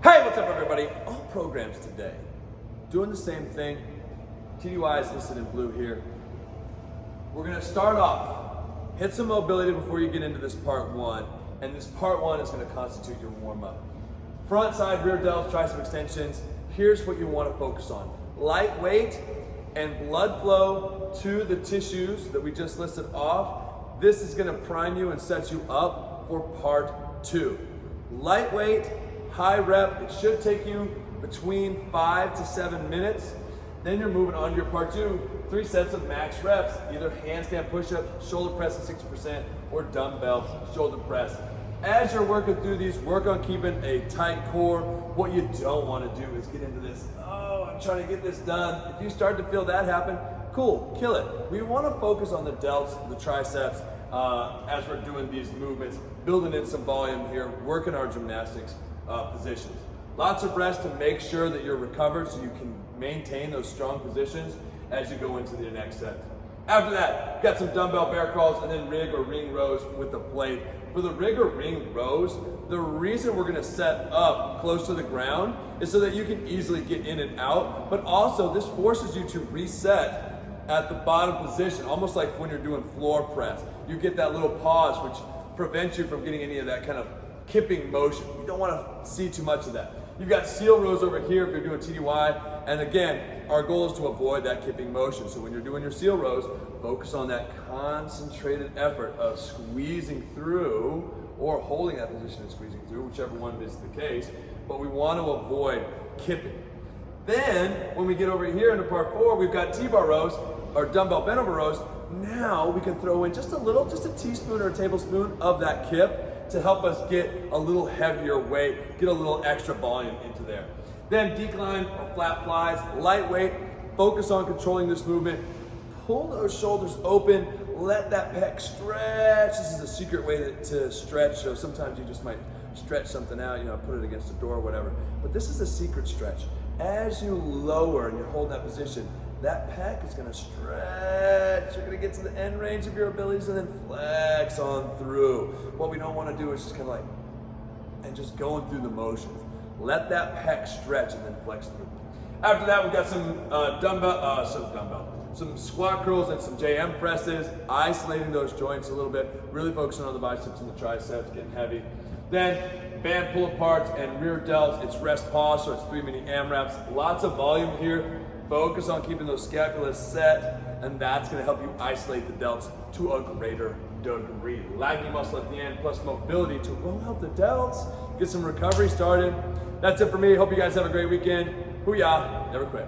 Hey, what's up everybody? All programs today, doing the same thing. TDY is listed in blue here. We're gonna start off, hit some mobility before you get into this part one, and this part one is gonna constitute your warm up. Front, side, rear delts, tricep extensions. Here's what you wanna focus on. Lightweight and blood flow to the tissues that we just listed off. This is gonna prime you and set you up for part two. Lightweight, high rep, it should take you between 5 to 7 minutes. Then you're moving on to your part two, 3 sets of max reps, either handstand push-up, shoulder press at 60%, or dumbbell shoulder press. As you're working through these, work on keeping a tight core. What you don't want to do is get into this, oh, I'm trying to get this done. If you start to feel that happen, cool, kill it. We want to focus on the delts, the triceps, as we're doing these movements, building in some volume here, working our gymnastics positions. Lots of rest to make sure that you're recovered so you can maintain those strong positions as you go into the next set. After that, got some dumbbell bear crawls and then rig or ring rows with the plate. For the rig or ring rows, the reason we're gonna set up close to the ground is so that you can easily get in and out, but also this forces you to reset at the bottom position, almost like when you're doing floor press. You get that little pause, which prevents you from getting any of that kind of kipping motion. You don't want to see too much of that. You've got seal rows over here if you're doing TDY, and again, our goal is to avoid that kipping motion. So when you're doing your seal rows, focus on that concentrated effort of squeezing through or holding that position and squeezing through, whichever one is the case, but we want to avoid kipping. Then, when we get over here into part four, we've got T-bar rows, or dumbbell bent over rows. Now we can throw in just a teaspoon or a tablespoon of that kip to help us get a little heavier weight, get a little extra volume into there. Then decline or flat flies, lightweight, focus on controlling this movement. Pull those shoulders open, let that pec stretch. This is a secret way to stretch, so sometimes you just might stretch something out, put it against the door or whatever. But this is a secret stretch. As you lower and you hold that position, that pec is gonna stretch. You're gonna get to the end range of your abilities and then flex on through. What we don't wanna do is just kind of and just going through the motions. Let that pec stretch and then flex through. After that, we've got some squat curls and some JM presses, isolating those joints a little bit, really focusing on the biceps and the triceps, getting heavy. Then band pull aparts and rear delts. It's rest pause, so it's 3 mini AMRAPs. Lots of volume here. Focus on keeping those scapulas set, and that's gonna help you isolate the delts to a greater degree. Lagging muscle at the end, plus mobility to roll out the delts, get some recovery started. That's it for me. Hope you guys have a great weekend. Hoo-yah, never quit.